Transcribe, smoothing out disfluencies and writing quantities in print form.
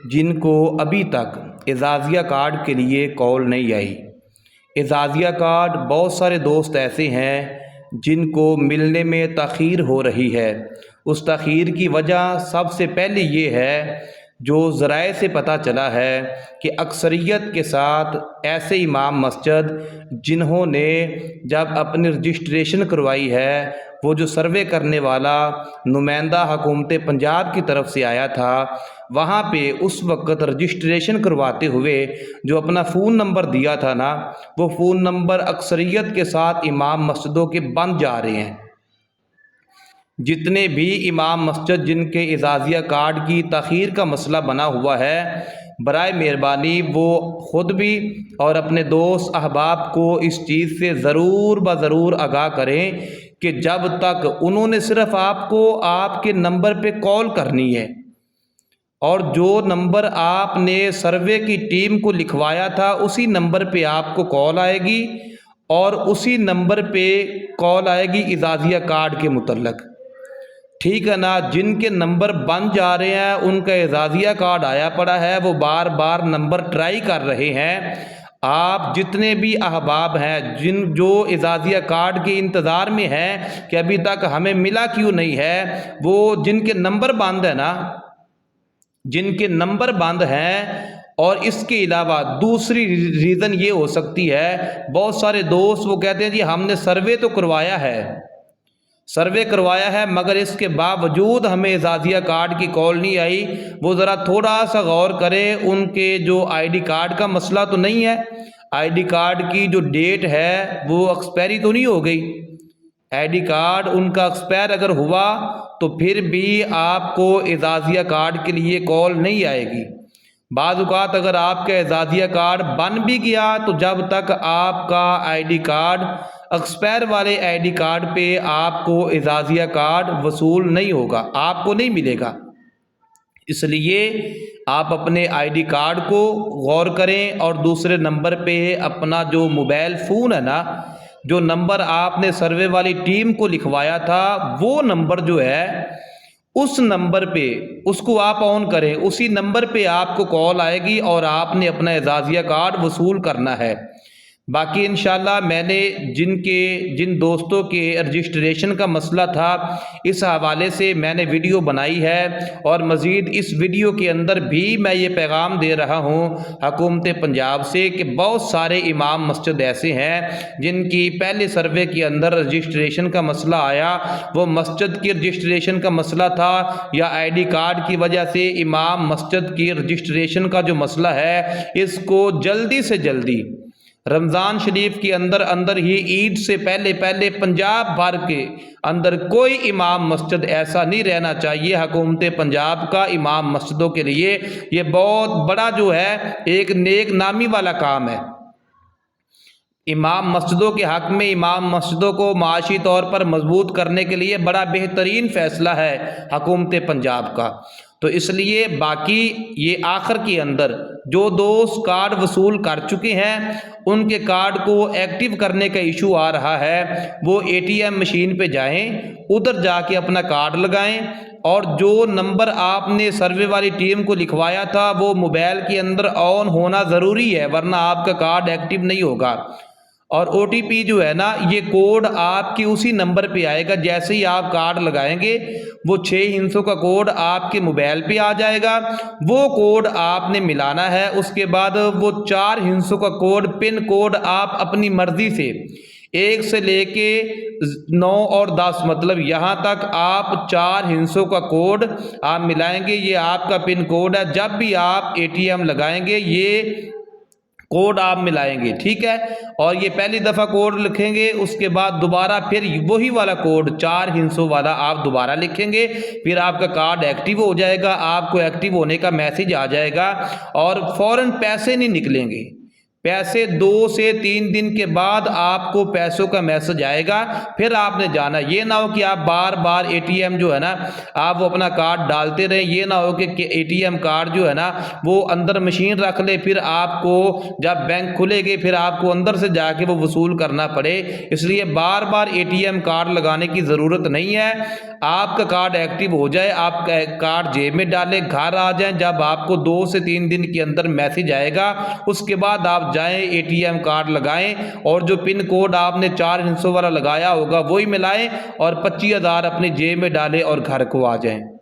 जिनको अभी तक एजाज़िया कार्ड के लिए कॉल नहीं आई। एजाज़िया कार्ड बहुत सारे दोस्त ऐसे हैं जिनको मिलने में तख़ीर हो रही है। उस तख़ीर की वजह सबसे पहले ये है, जो ज़राए से पता चला है कि अक्सरियत के साथ ऐसे इमाम मस्जिद जिन्होंने जब अपनी रजिस्ट्रेशन करवाई है, वो जो सर्वे करने वाला नुमाइंदा हुकूमत पंजाब की तरफ से आया था, वहाँ पे उस वक़्त रजिस्ट्रेशन करवाते हुए जो अपना फ़ोन नंबर दिया था ना, वो फ़ोन नंबर अक्सरियत के साथ इमाम मस्जिदों के बंद जा रहे हैं। जितने भी इमाम मस्जिद जिनके एजाज़िया कार्ड की तख़ीर का मसला बना हुआ है, बराए मेहरबानी वो ख़ुद भी और अपने दोस्त अहबाब को इस चीज़ से ज़रूर ब ज़रूर आगाह करें कि जब तक उन्होंने सिर्फ़ आपको आपके नंबर पे कॉल करनी है, और जो नंबर आपने सर्वे की टीम को लिखवाया था उसी नंबर पे आपको कॉल आएगी, और उसी नंबर पे कॉल आएगी एजाज़िया कार्ड के मुतल्लक। ठीक है ना। जिनके नंबर बन जा रहे हैं, उनका एजाज़िया कार्ड आया पड़ा है, वो बार बार नंबर ट्राई कर रहे हैं। आप जितने भी अहबाब हैं जो एजाज़िया कार्ड के इंतज़ार में हैं कि अभी तक हमें मिला क्यों नहीं है, वो जिनके नंबर बंद है ना, जिनके नंबर बंद हैं, और इसके अलावा दूसरी रीज़न ये हो सकती है, बहुत सारे दोस्त वो कहते हैं जी हमने सर्वे तो करवाया है, सर्वे करवाया है, मगर इसके बावजूद हमें एजाज़िया कार्ड की कॉल नहीं आई। वो ज़रा थोड़ा सा गौर करें, उनके जो आईडी कार्ड का मसला तो नहीं है, आईडी कार्ड की जो डेट है वो एक्सपायरी तो नहीं हो गई। आईडी कार्ड उनका एक्सपायर अगर हुआ तो फिर भी आपको एजाज़िया कार्ड के लिए कॉल नहीं आएगी। बाज़ औक़ात अगर आपका एजाज़िया कार्ड बन भी गया तो जब तक आपका आईडी कार्ड एक्सपायर वाले आईडी कार्ड पे आपको एजाज़िया कार्ड वसूल नहीं होगा, आपको नहीं मिलेगा। इसलिए आप अपने आईडी कार्ड को गौर करें, और दूसरे नंबर पे अपना जो मोबाइल फ़ोन है ना, जो नंबर आपने सर्वे वाली टीम को लिखवाया था, वो नंबर जो है उस नंबर पे उसको आप ऑन करें, उसी नंबर पे आपको कॉल आएगी और आपने अपना एजाज़िया कार्ड वसूल करना है। बाकी इंशाल्लाह मैंने जिन दोस्तों के रजिस्ट्रेशन का मसला था, इस हवाले से मैंने वीडियो बनाई है, और मज़ीद इस वीडियो के अंदर भी मैं ये पैगाम दे रहा हूँ हुकूमत पंजाब से कि बहुत सारे इमाम मस्जिद ऐसे हैं जिनकी पहले सर्वे के अंदर रजिस्ट्रेशन का मसला आया, वो मस्जिद की रजिस्ट्रेशन का मसला था या आईडी कार्ड की वजह से इमाम मस्जिद की रजिस्ट्रेशन का जो मसला है, इसको जल्दी से जल्दी रमज़ान शरीफ के अंदर ही ईद से पहले पंजाब भर के अंदर कोई इमाम मस्जिद ऐसा नहीं रहना चाहिए। हुकूमत पंजाब का इमाम मस्जिदों के लिए ये बहुत बड़ा जो है एक नेक नामी वाला काम है। इमाम मस्जिदों के हक़ में इमाम मस्जिदों को माशी तौर पर मजबूत करने के लिए बड़ा बेहतरीन फ़ैसला है हुकूमत पंजाब का। तो इसलिए बाकी ये आखिर के अंदर जो दोस्त कार्ड वसूल कर चुके हैं, उनके कार्ड को एक्टिव करने का इशू आ रहा है, वो एटीएम मशीन पे जाएं, उधर जाके अपना कार्ड लगाएं, और जो नंबर आपने सर्वे वाली टीम को लिखवाया था वो मोबाइल के अंदर ऑन होना ज़रूरी है, वरना आपका कार्ड एक्टिव नहीं होगा। और OTP जो है ना, ये कोड आपके उसी नंबर पे आएगा। जैसे ही आप कार्ड लगाएंगे वो 6 हिंसों का कोड आपके मोबाइल पे आ जाएगा, वो कोड आपने मिलाना है। उसके बाद वो 4 हिंसों का कोड, पिन कोड आप अपनी मर्जी से 1 से लेके 9 और 10 मतलब यहाँ तक आप 4 हिंसों का कोड आप मिलाएंगे, ये आपका पिन कोड है। जब भी आप ATM लगाएंगे ये कोड आप मिलाएंगे, ठीक है। और ये पहली दफ़ा कोड लिखेंगे, उसके बाद दोबारा फिर वही वाला कोड 4 हिंसों वाला आप दोबारा लिखेंगे, फिर आपका कार्ड एक्टिव हो जाएगा। आपको एक्टिव होने का मैसेज आ जाएगा और फ़ौरन पैसे नहीं निकलेंगे, पैसे 2 से 3 दिन के बाद आपको पैसों का मैसेज आएगा, फिर आपने जाना। ये ना हो कि आप बार बार एटीएम जो है ना आप वो अपना कार्ड डालते रहें, ये ना हो कि एटीएम कार्ड जो है ना वो अंदर मशीन रख ले, फिर आपको जब बैंक खुलेगी फिर आपको अंदर से जाके वो वसूल करना पड़े। इसलिए बार बार एटीएम कार्ड लगाने की ज़रूरत नहीं है। आपका कार्ड एक्टिव हो जाए, आप कार्ड जेब में डालें, घर आ जाएं, जब आपको 2 से 3 दिन के अंदर मैसेज आएगा उसके बाद आप जाएं एटीएम कार्ड लगाएं और जो पिन कोड आपने 4 हिस्सों वाला लगाया होगा वही मिलाएं और 25,000 अपनी जेब में डालें और घर को आ जाएं।